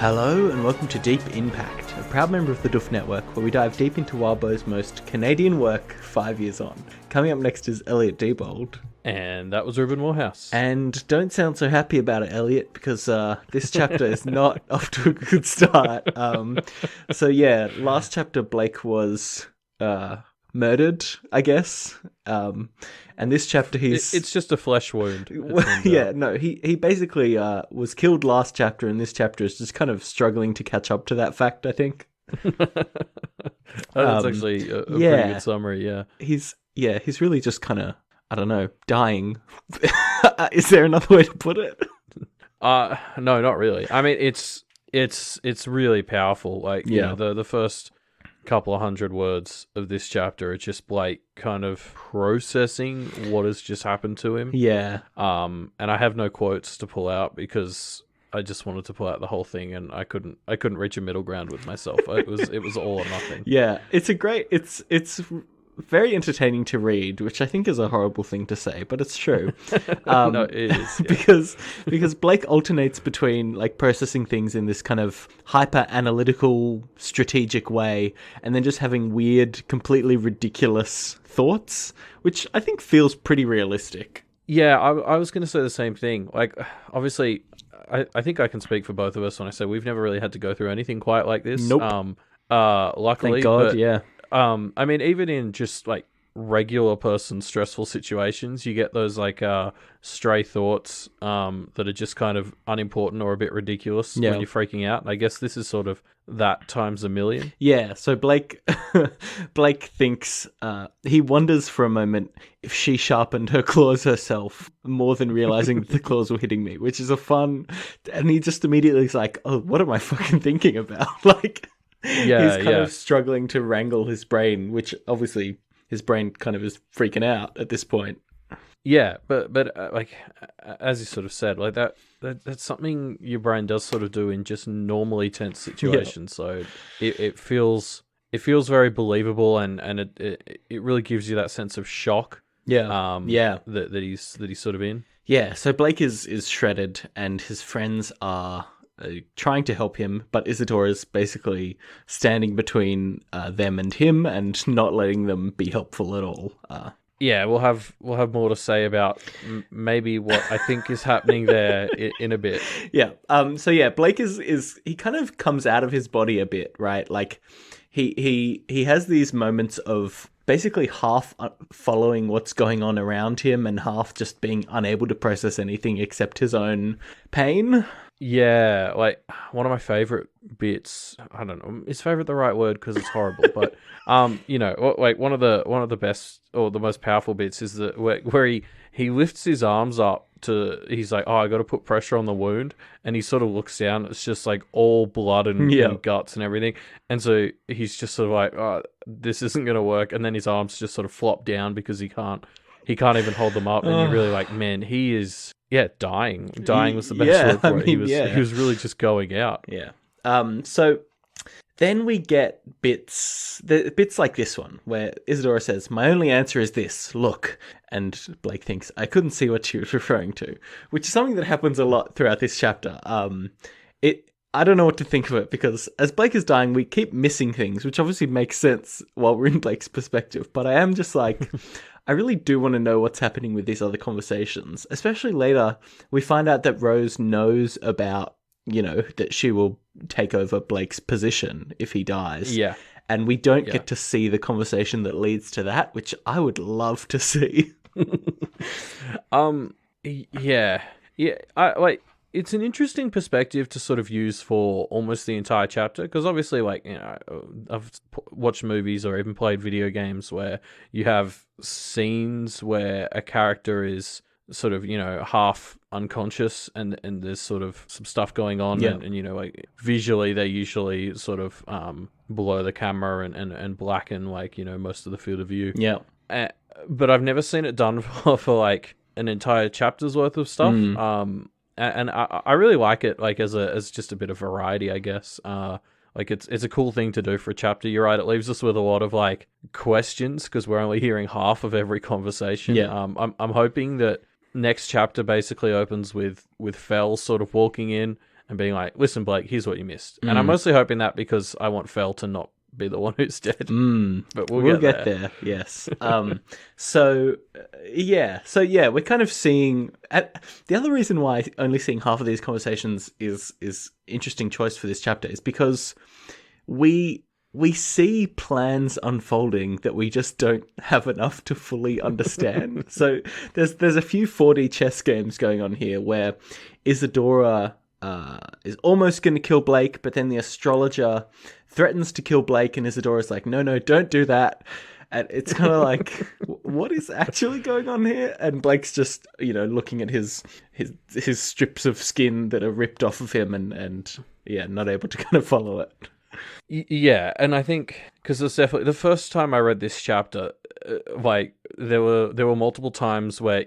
Hello and welcome to Deep in Pact, a proud member of the Duff Network where we dive deep into Wildbow's most Canadian work 5 years on. Coming up next is Elliot Diebold. And that was Ruben Morehouse. And don't sound so happy about it, Elliot, because this chapter is not off to a good start. Last chapter Blake was murdered, I guess. And this chapter it's just a flesh wound. He basically was killed last chapter, and this chapter is just kind of struggling to catch up to that fact, I think. That's actually a pretty good summary, yeah. He's really just kind of, I don't know, dying. Is there another way to put it? No, not really. I mean, it's really powerful. Like, you know, the first couple of hundred words of this chapter, it's just Blake kind of processing what has just happened to him. Yeah. And I have no quotes to pull out because I just wanted to pull out the whole thing, and I couldn't reach a middle ground with myself. It was all or nothing. Yeah, it's very entertaining to read, which I think is a horrible thing to say, but it's true. No, it is. Yeah. because Blake alternates between like processing things in this kind of hyper analytical, strategic way, and then just having weird, completely ridiculous thoughts, which I think feels pretty realistic. Yeah, I was going to say the same thing. Like, obviously, I think I can speak for both of us when I say we've never really had to go through anything quite like this. Nope. Luckily. Thank God, yeah. I mean, even in just like regular person stressful situations, you get those like stray thoughts that are just kind of unimportant or a bit ridiculous when you're freaking out. And I guess this is sort of that times a million. Yeah, so Blake thinks, he wonders for a moment if she sharpened her claws herself more than realizing that the claws were hitting me, which is a fun, and he just immediately is like, oh, what am I fucking thinking about? Like, he's kind of struggling to wrangle his brain, which obviously his brain kind of is freaking out at this point. Yeah, but like, as you sort of said, like that's something your brain does sort of do in just normally tense situations. Yeah. So it feels very believable, and it really gives you that sense of shock. Yeah. That he's sort of in. Yeah. So Blake is shredded, and his friends are trying to help him, but Isadora's basically standing between them and him, and not letting them be helpful at all. Yeah, we'll have more to say about maybe what I think is happening there in a bit. Yeah. Blake is he kind of comes out of his body a bit, right? Like he has these moments of basically half following what's going on around him and half just being unable to process anything except his own pain. Yeah, like one of my favorite bits. I don't know, is favorite the right word because it's horrible, but you know, like one of the best or the most powerful bits is where he lifts his arms up to. He's like, oh, I got to put pressure on the wound, and he sort of looks down. It's just like all blood and guts and everything, and so he's just sort of like, oh, this isn't gonna work, and then his arms just sort of flop down because he can't even hold them up, and you're really like, man, he is. Yeah, dying. Dying was the best word for it. He was really just going out. Yeah. So then we get bits like this one, where Isadora says, my only answer is this, look. And Blake thinks, I couldn't see what she was referring to, which is something that happens a lot throughout this chapter. I don't know what to think of it, because as Blake is dying, we keep missing things, which obviously makes sense while we're in Blake's perspective. But I am just like, I really do want to know what's happening with these other conversations. Especially later, we find out that Rose knows about, you know, that she will take over Blake's position if he dies. Yeah. And we don't get to see the conversation that leads to that, which I would love to see. It's an interesting perspective to sort of use for almost the entire chapter, because obviously, like, you know, I've watched movies or even played video games where you have scenes where a character is sort of, you know, half unconscious and there's sort of some stuff going on, and you know, like visually they usually sort of below the camera and blacken, like, you know, most of the field of view. Yeah. But I've never seen it done for like an entire chapter's worth of stuff. And I really like it, like as just a bit of variety, I guess. Like it's a cool thing to do for a chapter. You're right; it leaves us with a lot of like questions because we're only hearing half of every conversation. Yeah. I'm hoping that next chapter basically opens with Fel sort of walking in and being like, listen, Blake, here's what you missed. And I'm mostly hoping that because I want Fel to not be the one who's dead. But we'll get there. Yes. So we're kind of seeing. The other reason why only seeing half of these conversations is interesting choice for this chapter is because we see plans unfolding that we just don't have enough to fully understand. So there's a few 4D chess games going on here where Isadora is almost going to kill Blake, but then the astrologer threatens to kill Blake, and Isadora's like, no, don't do that. And it's kind of like, what is actually going on here? And Blake's just, looking at his strips of skin that are ripped off of him and not able to kind of follow it. Yeah, and I think because it's definitely the first time I read this chapter, like there were multiple times where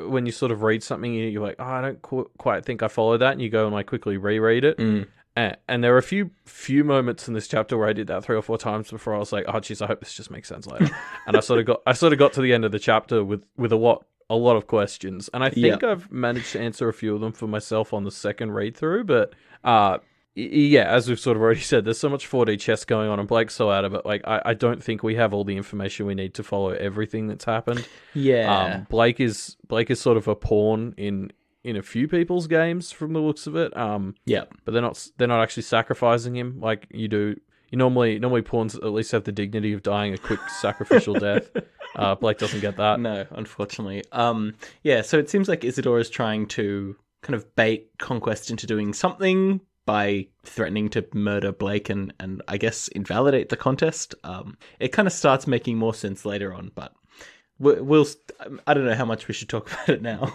when you sort of read something, you're like, oh, I don't quite think I followed that, and you go and like quickly reread it. And there were a few moments in this chapter where I did that 3 or 4 times before I was like, oh geez, I hope this just makes sense later. And I sort of got to the end of the chapter with a lot of questions, and I think I've managed to answer a few of them for myself on the second read through, but as we've sort of already said, there's so much 4D chess going on, and Blake's so out of it. Like, I don't think we have all the information we need to follow everything that's happened. Yeah. Blake is sort of a pawn in a few people's games from the looks of it. But they're not actually sacrificing him like you do. Normally pawns at least have the dignity of dying a quick sacrificial death. Blake doesn't get that. No, unfortunately. So it seems like Isadora is trying to kind of bait Conquest into doing something by threatening to murder Blake and I guess invalidate the contest. It kind of starts making more sense later on, but I don't know how much we should talk about it now.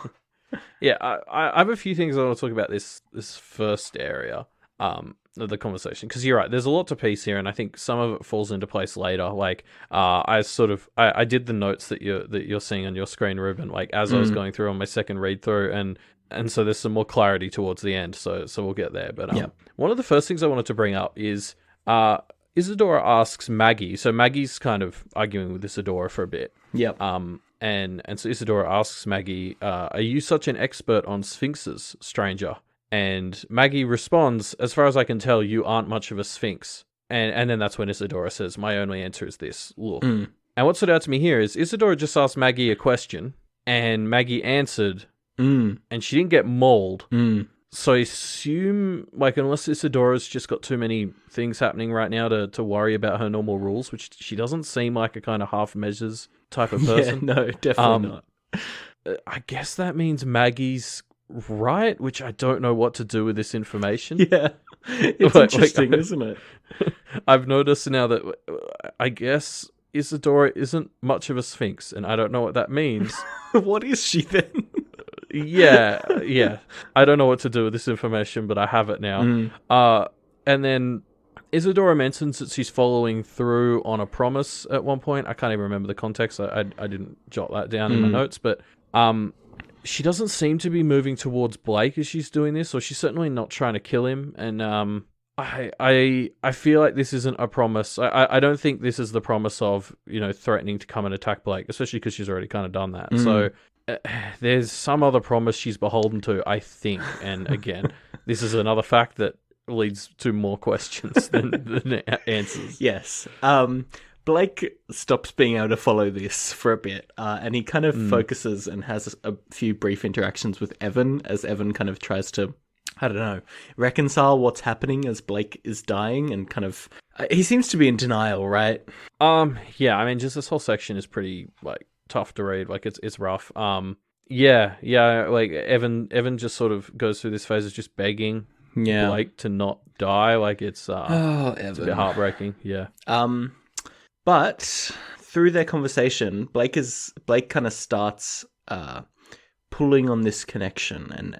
Yeah, I have a few things I want to talk about this first area of the conversation, because you're right, there's a lot to piece here, and I think some of it falls into place later. Like I did the notes that you're seeing on your screen, Ruben, like as I was going through on my second read through, and so there's some more clarity towards the end, so we'll get there. But one of the first things I wanted to bring up is Isadora asks Maggie. So Maggie's kind of arguing with Isadora for a bit. Yep. And so Isadora asks Maggie, are you such an expert on sphinxes, stranger? And Maggie responds, as far as I can tell, you aren't much of a sphinx. And then that's when Isadora says, my only answer is this, look. And what stood out to me here is Isadora just asked Maggie a question, and Maggie answered, and she didn't get mauled. So I assume, like, unless Isadora's just got too many things happening right now to worry about her normal rules, which she doesn't seem like a kind of half measures type of person. Yeah, no, definitely not. I guess that means Maggie's right, which I don't know what to do with this information. Yeah, it's interesting, isn't it? I've noticed now that I guess Isadora isn't much of a sphinx, and I don't know what that means. What is she then? Yeah. I don't know what to do with this information, but I have it now. And then Isadora mentions that she's following through on a promise at one point. I can't even remember the context. I didn't jot that down in my notes, but she doesn't seem to be moving towards Blake as she's doing this, or she's certainly not trying to kill him. And I feel like this isn't a promise. I don't think this is the promise of threatening to come and attack Blake, especially because she's already kind of done that. So there's some other promise she's beholden to, I think. And again, this is another fact that leads to more questions than answers. Yes. Blake stops being able to follow this for a bit, and he kind of focuses and has a few brief interactions with Evan as Evan kind of tries to, I don't know, reconcile what's happening as Blake is dying, and kind of he seems to be in denial, right? Yeah, I mean, just this whole section is pretty like tough to read. Like it's rough. Yeah. Like Evan just sort of goes through this phase of just begging Blake to not die. Like it's it's a bit heartbreaking. Yeah. But through their conversation, Blake kind of starts pulling on this connection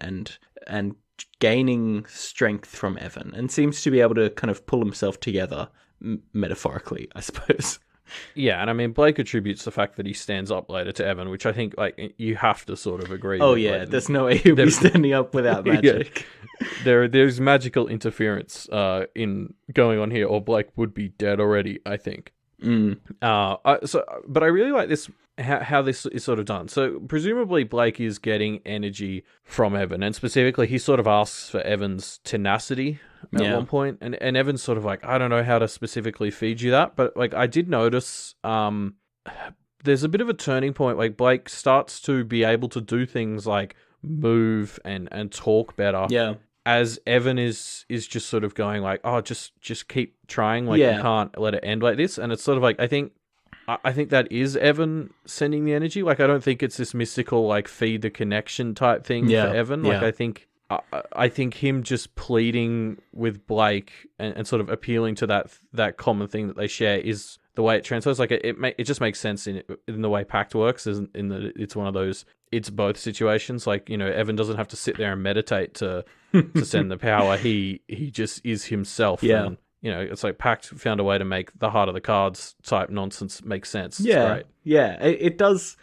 and gaining strength from Evan, and seems to be able to kind of pull himself together, metaphorically, I suppose. Yeah, and I mean, Blake attributes the fact that he stands up later to Evan, which I think like you have to sort of agree with. Like, there's no way he'll be standing up without magic. There's magical interference in going on here, or Blake would be dead already, I think. But I really like this how this is sort of done. So presumably Blake is getting energy from Evan, and specifically he sort of asks for Evan's tenacity at one point, and Evan's sort of like, I don't know how to specifically feed you that, but like I did notice there's a bit of a turning point. Like Blake starts to be able to do things like move and talk better. Yeah. As Evan is just sort of going like, oh, just keep trying. Like you can't let it end like this. And it's sort of like, I think that is Evan sending the energy. Like, I don't think it's this mystical, like, feed the connection type thing for Evan. Like, I think him just pleading with Blake and sort of appealing to that common thing that they share is the way it transfers. Like, it just makes sense in the way Pact works, in that it's one of those it's both situations. Like, you know, Evan doesn't have to sit there and meditate to send the power. He just is himself. Yeah. And, you know, it's like Pact found a way to make the heart of the cards type nonsense make sense. Yeah, It's great. yeah, it does.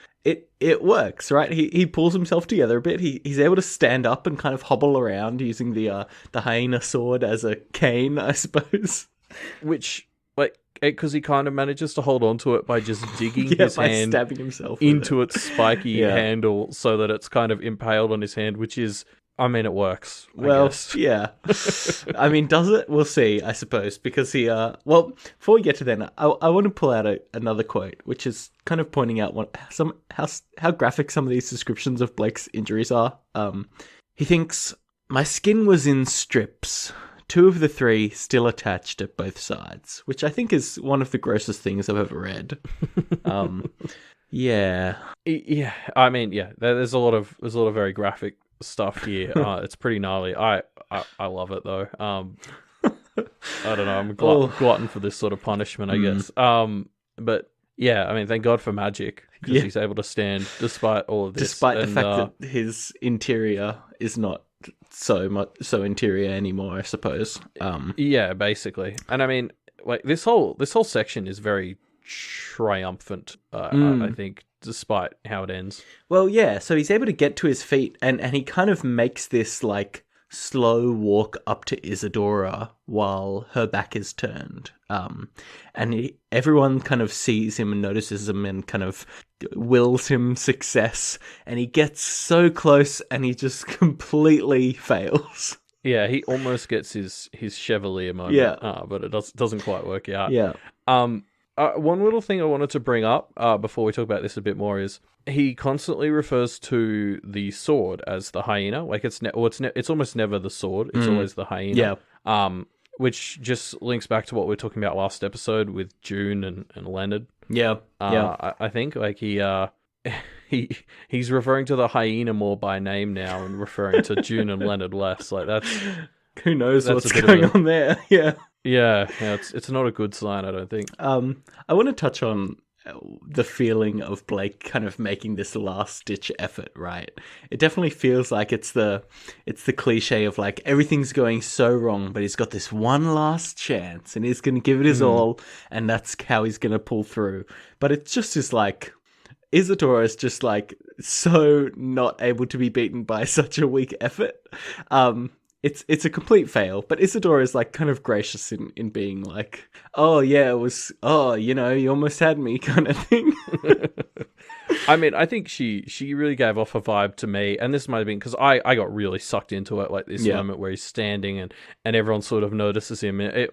It works, right? He pulls himself together a bit. He's able to stand up and kind of hobble around using the hyena sword as a cane, I suppose. Which, like, because he kind of manages to hold on to it by just digging his hand stabbing himself into its spiky handle so that it's kind of impaled on his hand, which is, I mean, it works. I guess. Yeah. I mean, does it? We'll see, I suppose, because he, well, before we get to then, I want to pull out another quote, which is kind of pointing out how graphic some of these descriptions of Blake's injuries are. He thinks, my skin was in strips, 2 of the 3 still attached at both sides, which I think is one of the grossest things I've ever read. Yeah. Yeah. I mean, yeah, there's a lot of very graphic stuff here. It's pretty gnarly. I love it though. I don't know. I'm a glutton for this sort of punishment, I guess. But yeah, I mean, thank God for magic because he's able to stand despite all of this. Despite the fact that his interior is not so interior anymore, I suppose. Yeah, basically. And I mean, like this whole section is very triumphant. I think, despite how it ends. Well, yeah, so he's able to get to his feet and he kind of makes this like slow walk up to Isadora while her back is turned. And everyone kind of sees him and notices him and kind of wills him success. And he gets so close and he just completely fails. Yeah, he almost gets his Chevalier moment, but it doesn't quite work out. Yeah. One little thing I wanted to bring up before we talk about this a bit more is he constantly refers to the sword as the hyena. Like it's almost never the sword; it's always the hyena. Yeah. Which just links back to what we were talking about last episode with June and Leonard. Yeah. I think like he's referring to the hyena more by name now and referring to June and Leonard less. Like that's who knows what's going on there. Yeah. Yeah, it's not a good sign, I don't think. I want to touch on the feeling of Blake kind of making this last-ditch effort, right? It definitely feels like it's the cliche of like everything's going so wrong, but he's got this one last chance and he's going to give it his all, and that's how he's going to pull through. But it just is like Isadora is just like so not able to be beaten by such a weak effort. It's a complete fail, but Isadora is like kind of gracious in being like, oh yeah, you almost had me kind of thing. I mean, I think she really gave off a vibe to me, and this might have been because I got really sucked into it, like this moment where he's standing and everyone sort of notices him. As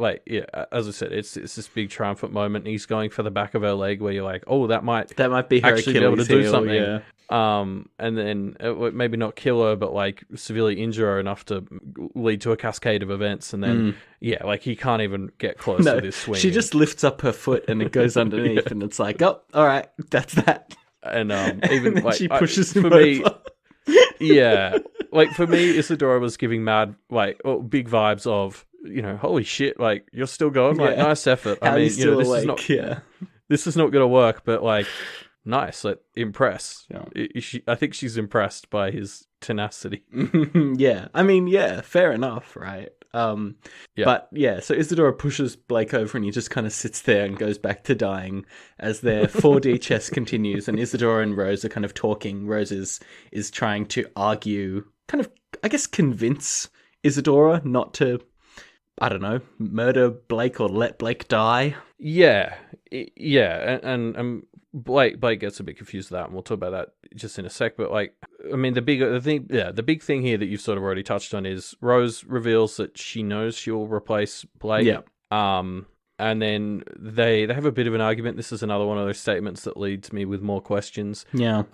I said, it's this big triumphant moment, and he's going for the back of her leg where you're like, oh, that might be her actually Achilles be able to do heel, something. Yeah. And then maybe not kill her, but like severely injure her enough to lead to a cascade of events. And then, like he can't even get close to this swing. She just lifts up her foot and it goes underneath, and it's like, oh, all right, that's that. And even and like she pushes him for over. me, yeah, like for me, Isadora was giving big vibes of, you know, holy shit, like you're still going, like nice effort. How I mean, you still this awake? is not, this is not going to work, but like. Nice, like impress. Yeah. I think she's impressed by his tenacity. Yeah, I mean, yeah, fair enough, right? But yeah, so Isadora pushes Blake over and he just kind of sits there and goes back to dying as their 4D chess continues, and Isadora and Rose are kind of talking. Rose is trying to argue, kind of, I guess, convince Isadora not to I don't know, murder Blake or let Blake die. Yeah, yeah, and Blake gets a bit confused with that, and we'll talk about that just in a sec. But like, I mean, the big thing here that you've sort of already touched on is Rose reveals that she knows she'll replace Blake. Yeah. And then they have a bit of an argument. This is another one of those statements that leads me with more questions. Yeah.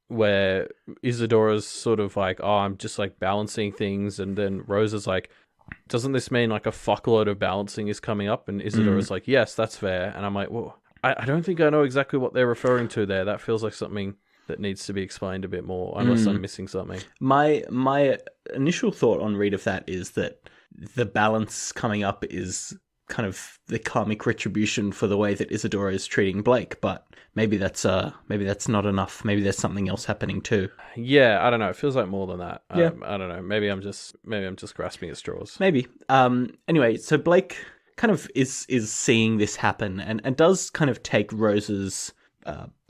Where Isadora's sort of like, oh, I'm just like balancing things, and then Rose is like, doesn't this mean like a fuckload of balancing is coming up? And Isadora's like, yes, that's fair. And I'm like, well, I don't think I know exactly what they're referring to there. That feels like something that needs to be explained a bit more, unless I'm missing something. My initial thought on read of that is that the balance coming up is kind of the karmic retribution for the way that Isadora is treating Blake, but maybe that's not enough. Maybe there's something else happening too. Yeah, I don't know. It feels like more than that. Yeah. I don't know. Maybe I'm just grasping at straws. Maybe. Anyway, so Blake kind of is seeing this happen and does kind of take Rose's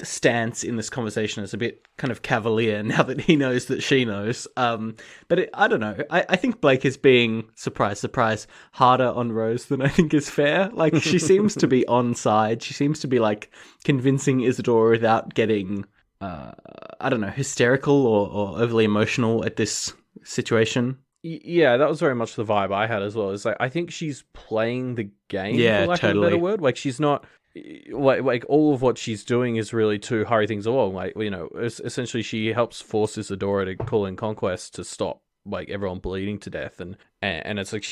stance in this conversation as a bit kind of cavalier now that he knows that she knows. But I don't know. I think Blake is being, surprise, harder on Rose than I think is fair. Like, she seems to be on side. She seems to be, like, convincing Isadora without getting, I don't know, hysterical or overly emotional at this situation. Yeah, that was very much the vibe I had as well. It's like, I think she's playing the game, for lack of a better word. Like, she's not... Like all of what she's doing is really to hurry things along. Like, you know, essentially she helps force Isadora to call in Conquest to stop like everyone bleeding to death, and it's like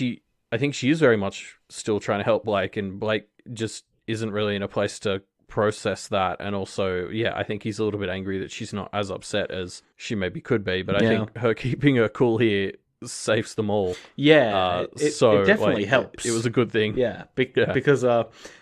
I think she is very much still trying to help Blake, and Blake just isn't really in a place to process that. And also, yeah, I think he's a little bit angry that she's not as upset as she maybe could be. But I think her keeping her cool here saves them all. Yeah, it definitely helps. It was a good thing. Yeah, because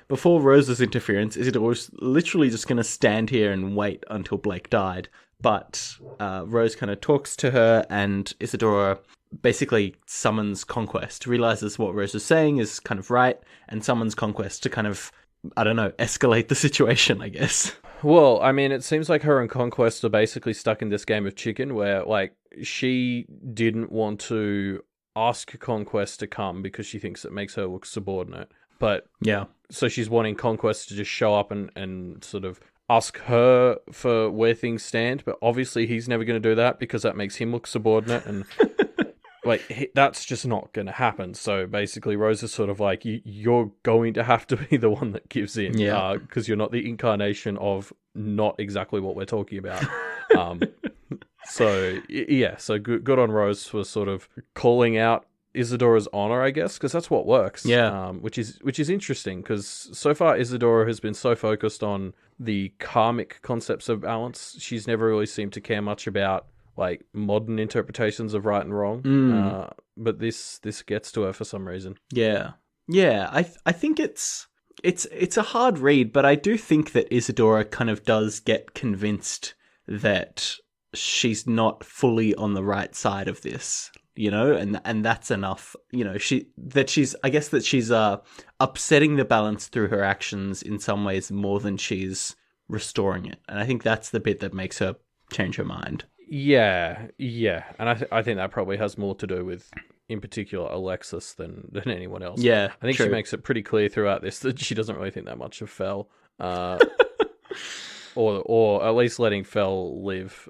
before Rose's interference, Isadora was literally just going to stand here and wait until Blake died. But Rose kind of talks to her, and Isadora basically summons Conquest, realizes what Rose is saying is kind of right, and summons Conquest to kind of, I don't know, escalate the situation, I guess. Well, I mean, it seems like her and Conquest are basically stuck in this game of chicken where, like, she didn't want to ask Conquest to come because she thinks it makes her look subordinate. But, yeah. So she's wanting Conquest to just show up and sort of ask her for where things stand. But obviously he's never going to do that because that makes him look subordinate. And, like, that's just not going to happen. So basically Rose is sort of like, you're going to have to be the one that gives in. Yeah. Because you're not the incarnation of not exactly what we're talking about. So good on Rose for sort of calling out Isadora's honor, I guess, because that's what works. Yeah. Which is interesting, because so far Isadora has been so focused on the karmic concepts of balance. She's never really seemed to care much about like modern interpretations of right and wrong. But this gets to her for some reason. Yeah. I think it's a hard read, but I do think that Isadora kind of does get convinced that she's not fully on the right side of this, you know, and that's enough. You know, she's upsetting the balance through her actions in some ways more than she's restoring it, and I think that's the bit that makes her change her mind. Yeah, and I think that probably has more to do with, in particular, Alexis than anyone else. Yeah, I think true. She makes it pretty clear throughout this that she doesn't really think that much of Fel. Or at least letting Fel live,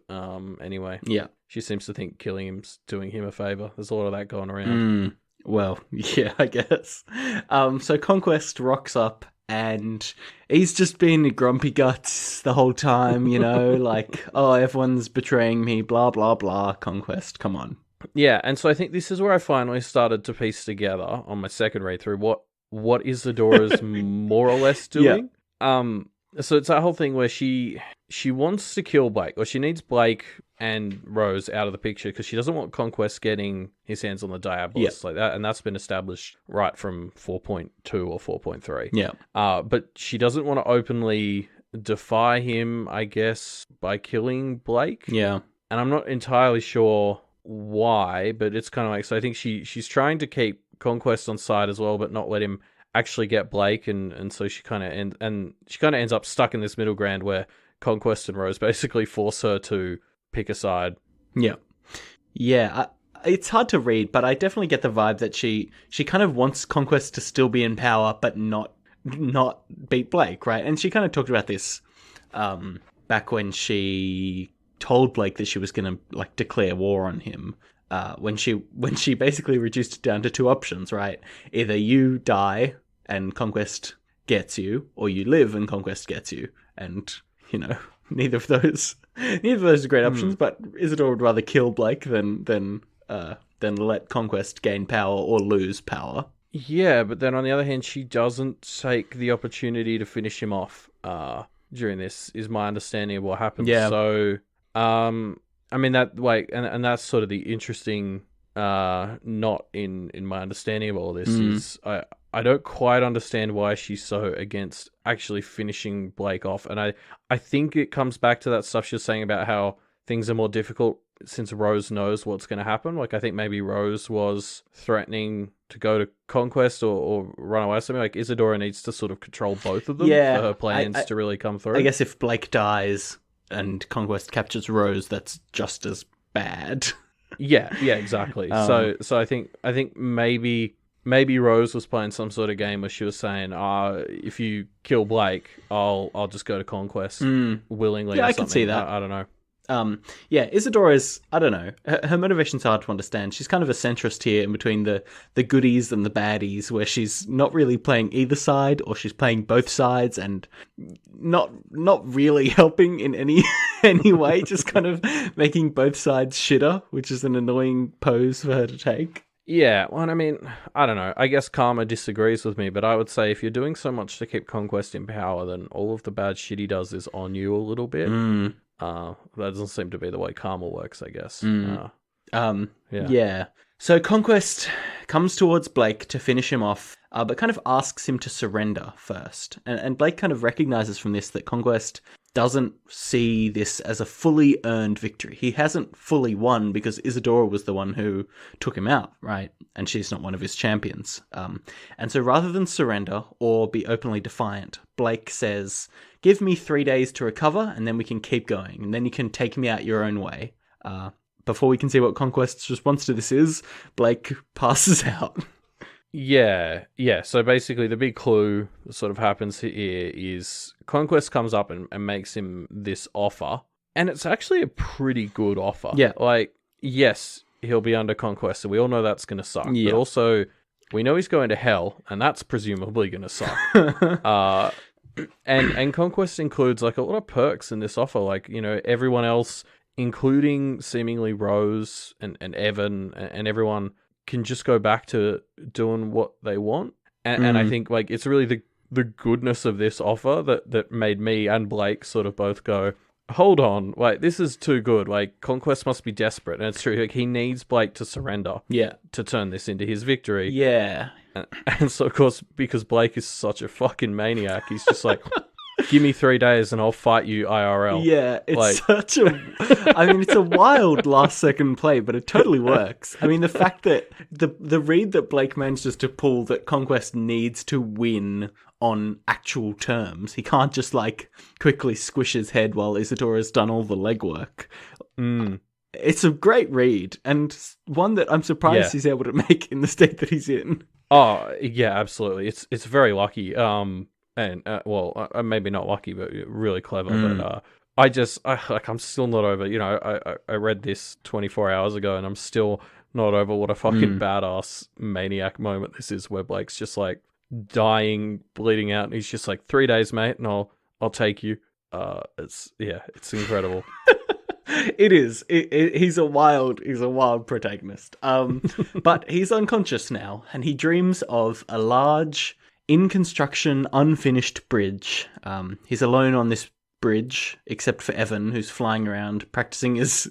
anyway. Yeah. She seems to think killing him's doing him a favour. There's a lot of that going around. Well, yeah, I guess. So Conquest rocks up, and he's just been grumpy guts the whole time, you know, like, oh, everyone's betraying me, blah, blah, blah. Conquest, come on. Yeah, and so I think this is where I finally started to piece together on my second read through what Isadora's more or less doing. Yeah. So it's that whole thing where she wants to kill Blake, or she needs Blake and Rose out of the picture because she doesn't want Conquest getting his hands on the Diabolus like that, and that's been established right from 4.2 or 4.3. Yeah. But she doesn't want to openly defy him, I guess, by killing Blake. Yeah. And I'm not entirely sure why, but it's kind of like, so I think she's trying to keep Conquest on side as well, but not let him actually get Blake, and so she kind of ends up stuck in this middle ground where Conquest and Rose basically force her to pick a side. Yeah. it's hard to read, but I definitely get the vibe that she kind of wants Conquest to still be in power, but not beat Blake, right? And she kind of talked about this back when she told Blake that she was going to like declare war on him. When she basically reduced it down to two options, right? Either you die and Conquest gets you, or you live and Conquest gets you. And neither of those are great options. But Isadora would rather kill Blake than let Conquest gain power or lose power. Yeah, but then on the other hand, she doesn't take the opportunity to finish him off during this, is my understanding of what happens. Yeah. So, I mean, that and that's sort of the interesting knot in my understanding of all this is I don't quite understand why she's so against actually finishing Blake off. And I think it comes back to that stuff she was saying about how things are more difficult since Rose knows what's going to happen. Like, I think maybe Rose was threatening to go to Conquest or run away or something. Like, Isadora needs to sort of control both of them for her plans to really come through. I guess if Blake dies and Conquest captures Rose, that's just as bad. Yeah, exactly. So I think maybe Rose was playing some sort of game where she was saying, if you kill Blake, I'll just go to Conquest willingly. Yeah, or I something. can see that. I don't know. Isadora's, I don't know, her motivation's hard to understand. She's kind of a centrist here in between the goodies and the baddies, where she's not really playing either side, or she's playing both sides and not really helping in any way, just kind of making both sides shitter, which is an annoying pose for her to take. Yeah, well, I mean, I don't know. I guess Karma disagrees with me, but I would say if you're doing so much to keep Conquest in power, then all of the bad shit he does is on you a little bit. That doesn't seem to be the way Karma works, I guess. Yeah. So Conquest comes towards Blake to finish him off, but kind of asks him to surrender first. And Blake kind of recognizes from this that Conquest doesn't see this as a fully earned victory. He hasn't fully won because Isadora was the one who took him out, right? And she's not one of his champions. And so rather than surrender or be openly defiant, Blake says, give me 3 days to recover and then we can keep going. And then you can take me out your own way. Before we can see what Conquest's response to this is, Blake passes out. Yeah. So basically, the big clue that sort of happens here is Conquest comes up and makes him this offer, and it's actually a pretty good offer. Yeah. Like, yes, he'll be under Conquest, so we all know that's going to suck. Yeah. But also, we know he's going to hell, and that's presumably going to suck. And Conquest includes like a lot of perks in this offer. Like, everyone else, including seemingly Rose and Evan and everyone, can just go back to doing what they want. And I think like it's really the goodness of this offer that made me and Blake sort of both go, hold on, like this is too good. Like Conquest must be desperate. And it's true, like he needs Blake to surrender to turn this into his victory. Yeah. And so of course, because Blake is such a fucking maniac, he's just like, give me 3 days and I'll fight you IRL. Yeah, it's it's a wild last second play, but it totally works. I mean, the fact that the read that Blake manages to pull, that Conquest needs to win on actual terms. He can't just like quickly squish his head while Isadora's done all the legwork. It's a great read, and one that I'm surprised he's able to make in the state that he's in. Oh, yeah, absolutely. It's very lucky. And maybe not lucky, but really clever. But I'm still not over. I read this 24 hours ago, and I'm still not over what a fucking badass maniac moment this is, where Blake's just like dying, bleeding out, and he's just like, 3 days, mate, and I'll take you. It's incredible. It is. He's a wild protagonist. But he's unconscious now, and he dreams of a large, in construction, unfinished bridge. He's alone on this bridge, except for Evan, who's flying around practicing his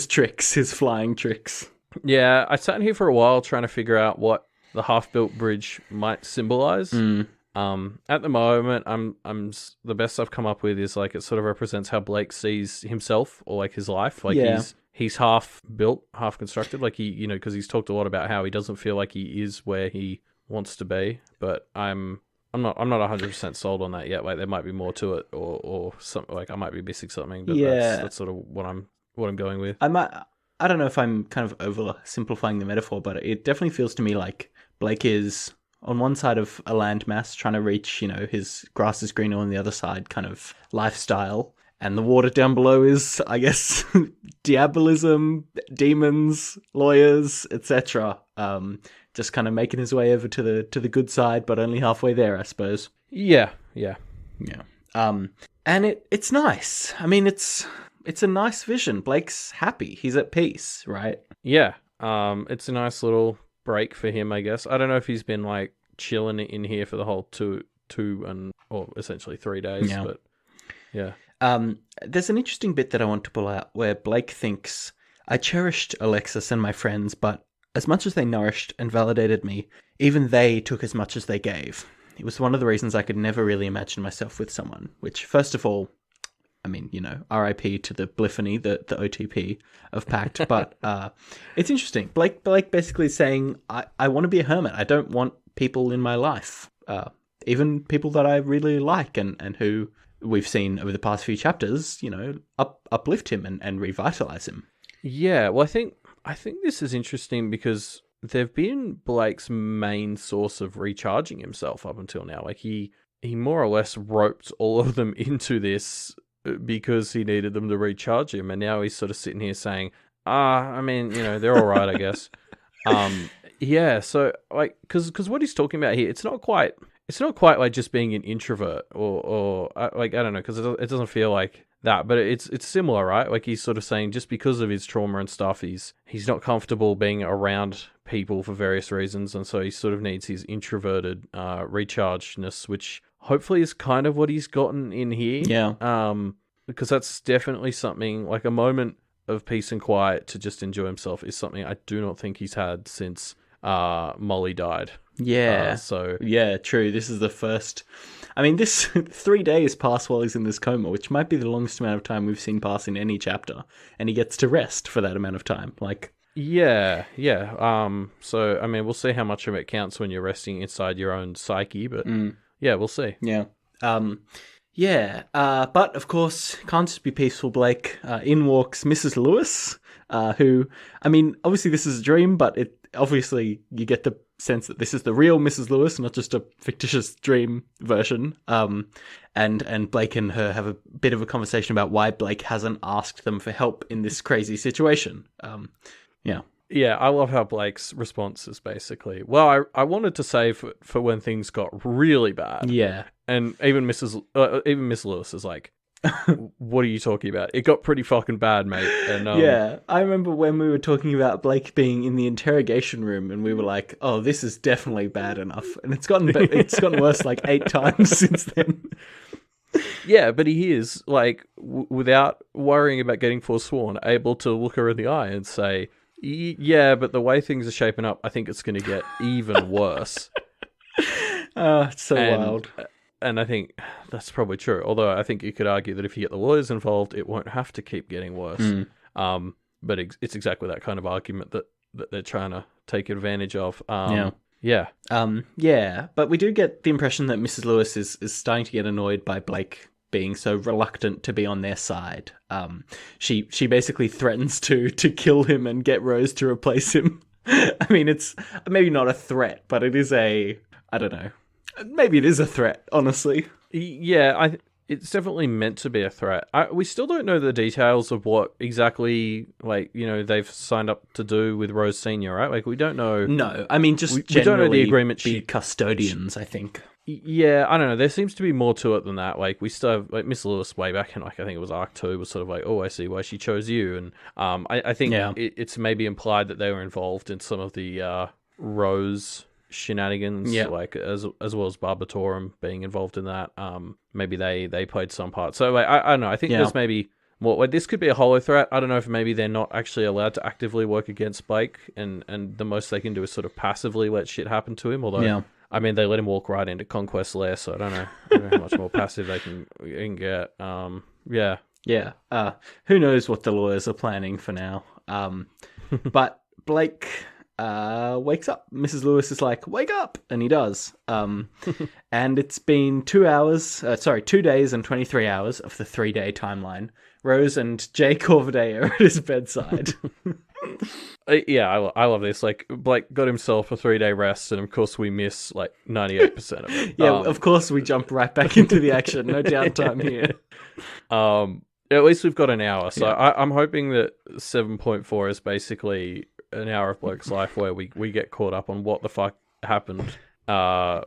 tricks, his flying tricks. Yeah, I sat in here for a while trying to figure out what the half-built bridge might symbolize. At the moment, I'm the best I've come up with is like it sort of represents how Blake sees himself or like his life. Like he's half built, half constructed. Like he, because he's talked a lot about how he doesn't feel like he is where he wants to be. But I'm not 100% sold on that yet. Like there might be more to it, or something. Like I might be missing something. But that's sort of what I'm going with. I don't know if I'm kind of oversimplifying the metaphor, but it definitely feels to me like Blake is on one side of a landmass trying to reach, his grass is greener on the other side kind of lifestyle. And the water down below is, I guess, diabolism, demons, lawyers, etc. Just kind of making his way over to the good side, but only halfway there, I suppose. Yeah. And it's nice. I mean, it's a nice vision. Blake's happy. He's at peace, right? Yeah. It's a nice little break for him, I guess. I don't know if he's been like chilling in here for the whole or essentially 3 days, but yeah. There's an interesting bit that I want to pull out where Blake thinks, I cherished Alexis and my friends, but as much as they nourished and validated me, even they took as much as they gave. It was one of the reasons I could never really imagine myself with someone, which, first of all, I mean, RIP to the Bliffany, the OTP of Pact, but it's interesting. Blake basically saying, I want to be a hermit. I don't want people in my life, even people that I really like and who we've seen over the past few chapters, uplift him and revitalize him. Yeah, well, I think this is interesting because they've been Blake's main source of recharging himself up until now. Like he more or less roped all of them into this because he needed them to recharge him, and now he's sort of sitting here saying, I mean, they're all right, I guess. Yeah, so like, because what he's talking about here, it's not quite like just being an introvert or like, I don't know, because it doesn't feel like that, but it's similar, right? Like he's sort of saying just because of his trauma and stuff, he's not comfortable being around people for various reasons, and so he sort of needs his introverted rechargedness, which hopefully is kind of what he's gotten in here. Yeah. Because that's definitely something, like a moment of peace and quiet to just enjoy himself is something I do not think he's had since Molly died. Yeah. Yeah, true. This is the first. I mean, this 3 days pass while he's in this coma, which might be the longest amount of time we've seen pass in any chapter, and he gets to rest for that amount of time. Like, yeah. So I mean, we'll see how much of it counts when you're resting inside your own psyche, but yeah, we'll see. Yeah. But of course, can't just be peaceful, Blake. In walks Mrs. Lewis, who, I mean, obviously this is a dream, but obviously you get the sense that this is the real Mrs. Lewis, not just a fictitious dream version. And Blake and her have a bit of a conversation about why Blake hasn't asked them for help in this crazy situation. Yeah, I love how Blake's response is basically, well, I wanted to save for when things got really bad. Yeah. And even Miss Lewis is like, what are you talking about? It got pretty fucking bad, mate. And yeah, I remember when we were talking about Blake being in the interrogation room, and we were like, "Oh, this is definitely bad enough," and it's gotten worse like 8 times since then. Yeah, but he is like, without worrying about getting forsworn, able to look her in the eye and say, "Yeah, but the way things are shaping up, I think it's going to get even worse." It's so wild. And I think that's probably true. Although I think you could argue that if you get the lawyers involved, it won't have to keep getting worse. But it's exactly that kind of argument that they're trying to take advantage of. Yeah. But we do get the impression that Mrs. Lewis is starting to get annoyed by Blake being so reluctant to be on their side. She basically threatens to kill him and get Rose to replace him. I mean, it's maybe not a threat, but it is I don't know. Maybe it is a threat, honestly. Yeah, it's definitely meant to be a threat. We still don't know the details of what exactly, like, they've signed up to do with Rose Senior, right? Like, we don't know. No, I mean, just we don't know the agreement. Be custodians, I think. Yeah, I don't know. There seems to be more to it than that. Like, we still have, like, Miss Lewis way back in, like, I think it was Arc 2, was sort of like, oh, I see why she chose you. And I think it's maybe implied that they were involved in some of the Rose shenanigans, like as well as Barbatorum being involved in that. Maybe they played some part. So like, I don't know. I think there's maybe more. Like, this could be a hollow threat. I don't know if maybe they're not actually allowed to actively work against Blake, and the most they can do is sort of passively let shit happen to him. Although, I mean, they let him walk right into Conquest lair, so I don't know how much more passive they can get. Who knows what the lawyers are planning for now? But Blake wakes up. Mrs. Lewis is like, wake up! And he does. And it's been 2 days and 23 hours of the 3-day timeline. Rose and Jay Corviday are at his bedside. Yeah, I love this. Like, Blake got himself a 3-day rest, and of course we miss like 98% of it. Yeah, of course we jump right back into the action. No downtime here. At least we've got an hour. So I'm hoping that 7.4 is basically an hour of Blake's life where we get caught up on what the fuck happened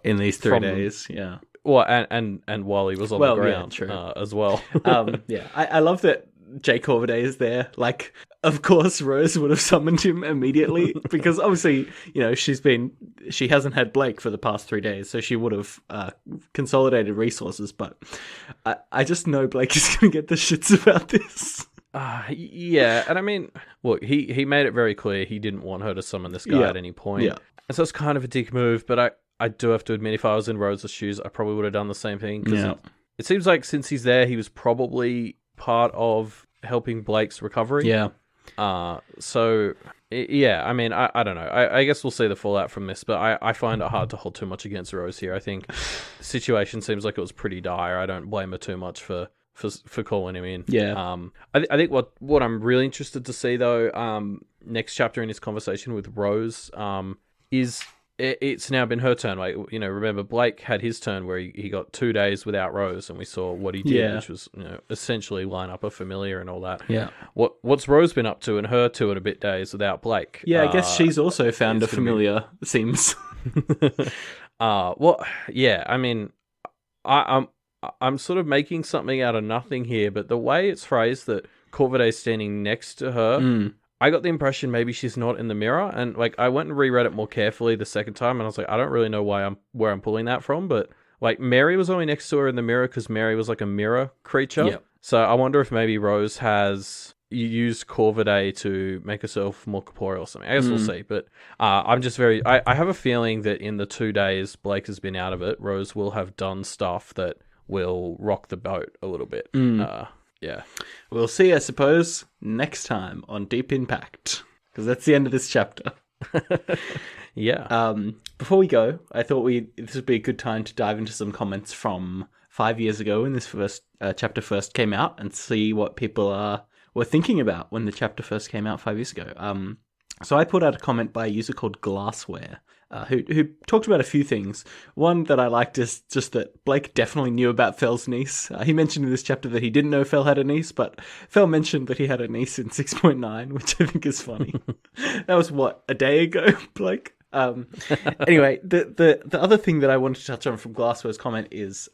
in these 3 days. Yeah. Well, and while he was on the ground as well. Yeah, I love that Jay Corviday is there. Like, of course, Rose would have summoned him immediately because obviously, she hasn't had Blake for the past 3 days, so she would have consolidated resources. But I just know Blake is going to get the shits about this. Yeah, and I mean, look, he made it very clear he didn't want her to summon this guy at any point. Yeah. And so it's kind of a dick move, but I do have to admit, if I was in Rose's shoes, I probably would have done the same thing. Because it seems like since he's there, he was probably part of helping Blake's recovery. Yeah. So, yeah, I mean, I don't know. I guess we'll see the fallout from this, but I find it hard to hold too much against Rose here. I think the situation seems like it was pretty dire. I don't blame her too much for calling him in. Yeah. I think what I'm really interested to see, though, next chapter in his conversation with Rose, is... It's now been her turn. Like, remember Blake had his turn where he got 2 days without Rose, and we saw what he did, which was essentially line up a familiar and all that. Yeah. What's Rose been up to in her 2 and a bit days without Blake? Yeah, I guess she's also found a familiar. It seems. Well, yeah. I mean, I'm sort of making something out of nothing here, but the way it's phrased that Corviday's standing next to her. I got the impression maybe she's not in the mirror, and like I went and reread it more carefully the second time, and I was like, I don't really know where I'm pulling that from, but like Mary was only next to her in the mirror because Mary was like a mirror creature. Yep. So I wonder if maybe Rose has used Corviday to make herself more corporeal or something. I guess we'll see, but I'm just I have a feeling that in the 2 days Blake has been out of it, Rose will have done stuff that will rock the boat a little bit. Yeah. We'll see, I suppose, next time on Deep in Pact, because that's the end of this chapter. Yeah. Before we go, I thought this would be a good time to dive into some comments from 5 years ago when this first chapter first came out and see what people were thinking about when the chapter first came out 5 years ago. So I put out a comment by a user called Glassware, who talked about a few things. One that I liked is just that Blake definitely knew about Fell's niece. He mentioned in this chapter that he didn't know Fell had a niece, but Fell mentioned that he had a niece in 6.9, which I think is funny. That was, a day ago, Blake? Anyway, the other thing that I wanted to touch on from Glassware's comment is,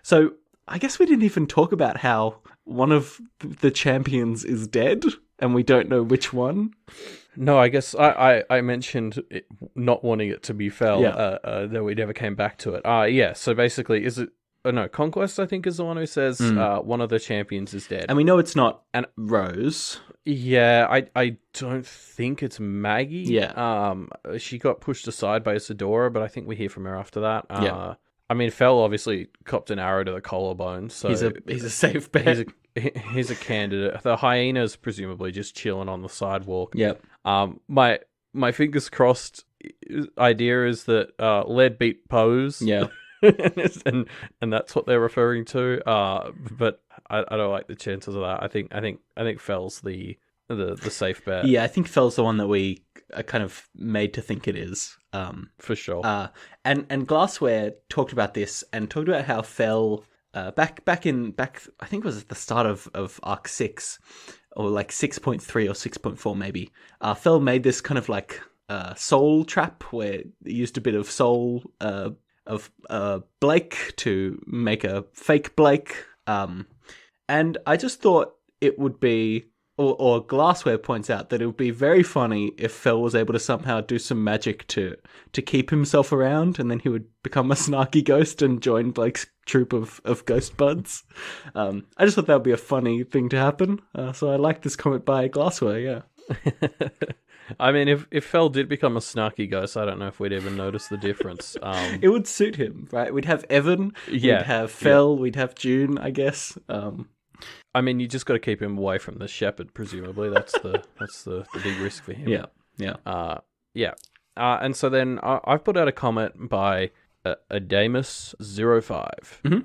so I guess we didn't even talk about how one of the champions is dead, and we don't know which one. No, I guess I mentioned not wanting it to be Fell, that we never came back to it. Yeah, so basically, is it... no, Conquest, I think, is the one who says one of the champions is dead. And we know it's not Rose. Yeah, I don't think it's Maggie. Yeah. She got pushed aside by Isadora, but I think we hear from her after that. Yeah. I mean, Fell obviously copped an arrow to the collarbone, so... He's a safe bet. He's a candidate. The hyena's presumably just chilling on the sidewalk. Yep. My fingers crossed idea is that Lead beat Pose. Yeah. and that's what they're referring to. But I don't like the chances of that. I think Fell's the safe bet. Yeah, I think Fell's the one that we are kind of made to think it is. For sure. And Glassware talked about this and talked about how Fell back I think it was at the start of Arc 6 or like 6.3 or 6.4 maybe. Fell made this kind of like soul trap where it used a bit of soul of Blake to make a fake Blake. And I just thought it would be, or Glassware points out that it would be very funny if Fell was able to somehow do some magic to keep himself around, and then he would become a snarky ghost and join Blake's troop of ghost buds. I just thought that would be a funny thing to happen. So I like this comment by Glassware, yeah. I mean, if Fell did become a snarky ghost, I don't know if we'd even notice the difference. It would suit him, right? We'd have Evan, we'd have Fell, we'd have June, I guess. I mean, you just got to keep him away from the shepherd, presumably. That's the big risk for him. Yeah. Yeah. And so then I've put out a comment by Adamus05.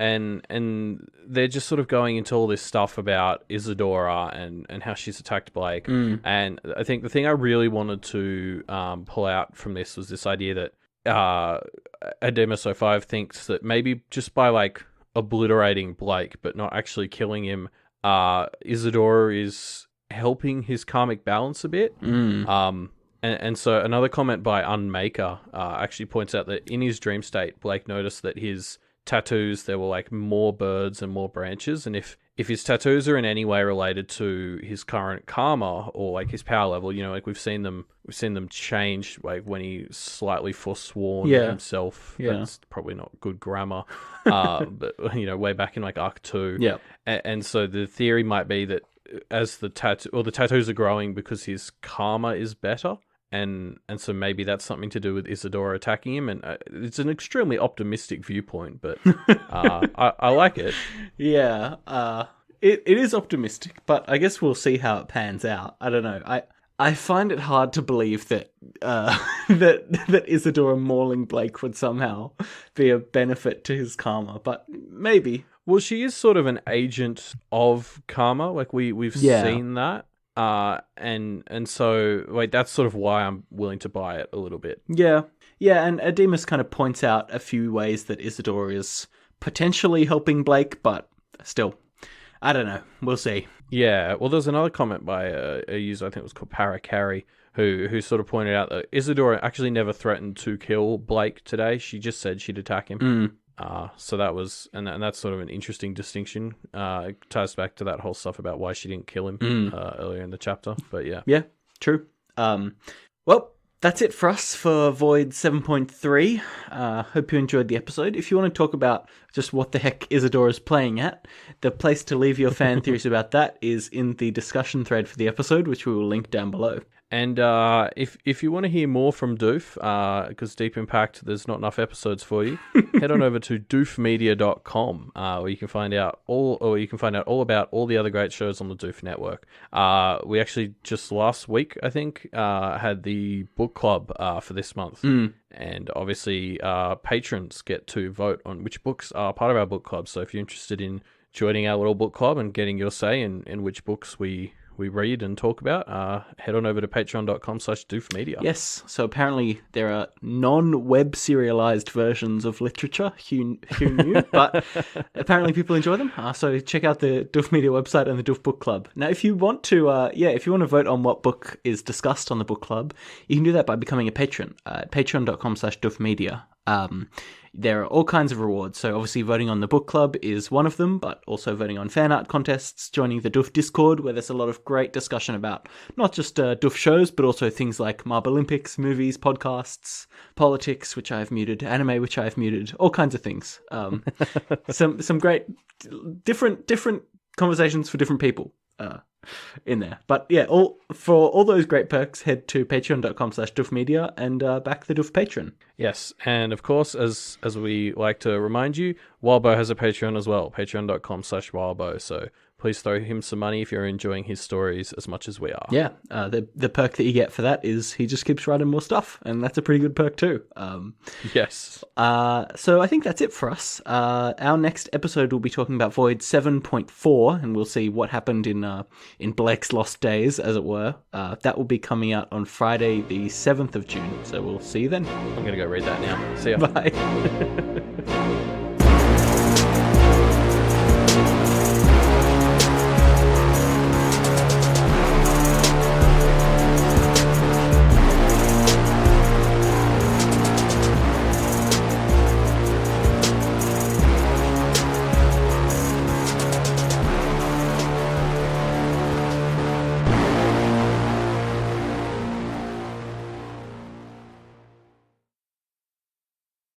And they're just sort of going into all this stuff about Isadora and how she's attacked Blake. And I think the thing I really wanted to pull out from this was this idea that Adamus05 thinks that maybe just by like obliterating Blake but not actually killing him, Isadora is helping his karmic balance a bit. And so another comment by Unmaker actually points out that in his dream state, Blake noticed that his tattoos, there were like more birds and more branches, and if his tattoos are in any way related to his current karma or like his power level, you know, like we've seen them change, like when he slightly forsworn himself. That's probably not good grammar, but you know, way back in like Arc 2. And so the theory might be that as the tattoos are growing because his karma is better. And so maybe that's something to do with Isadora attacking him, and it's an extremely optimistic viewpoint, but I like it. Yeah, it is optimistic, but I guess we'll see how it pans out. I don't know. I find it hard to believe that that Isadora mauling Blake would somehow be a benefit to his karma, but maybe. Well, she is sort of an agent of karma, like we've seen that. And so like that's sort of why I'm willing to buy it a little bit. Yeah, and Ademus kind of points out a few ways that Isadora is potentially helping Blake, but still, I don't know. We'll see. Yeah, well, there's another comment by a user, I think it was called Paracarry, who sort of pointed out that Isadora actually never threatened to kill Blake today. She just said she'd attack him. So that was, and that's sort of an interesting distinction. It ties back to that whole stuff about why she didn't kill him earlier in the chapter. But yeah. Yeah, true. Well, that's it for us for Void 7.3. Hope you enjoyed the episode. If you want to talk about just what the heck Isadora's playing at, the place to leave your fan theories about that is in the discussion thread for the episode, which we will link down below. And if you want to hear more from Doof, because Deep Impact, there's not enough episodes for you, head on over to doofmedia.com, where you can find out all about all the other great shows on the Doof Network. We actually just last week, I think, had the book club for this month. And obviously, patrons get to vote on which books are part of our book club. So if you're interested in joining our little book club and getting your say in which books we read and talk about, head on over to patreon.com/doofmedia. Yes, so apparently there are non-web serialized versions of literature. Who knew? But apparently people enjoy them. So check out the Doof Media website and the Doof Book Club. Now, if you want to, if you want to vote on what book is discussed on the book club, you can do that by becoming a patron at patreon.com/doofmedia. There are all kinds of rewards. So obviously voting on the book club is one of them, but also voting on fan art contests, joining the Doof Discord, where there's a lot of great discussion about not just Doof shows, but also things like Marble Olympics, movies, podcasts, politics, which I've muted, anime, which I've muted, all kinds of things. Some great different conversations for different people in there. But yeah, for all those great perks, head to patreon.com/doofmedia and back the Doof patron. Yes, and of course, as we like to remind you, Wildbow has a Patreon as well, patreon.com/Wildbow. So please throw him some money if you're enjoying his stories as much as we are. Yeah, the perk that you get for that is he just keeps writing more stuff, and that's a pretty good perk too. Yes. So I think that's it for us. Our next episode will be talking about Void 7.4, and we'll see what happened in Blake's lost days, as it were. That will be coming out on Friday, the 7th of June. So we'll see you then. I'm going to go read that now. See ya. Bye.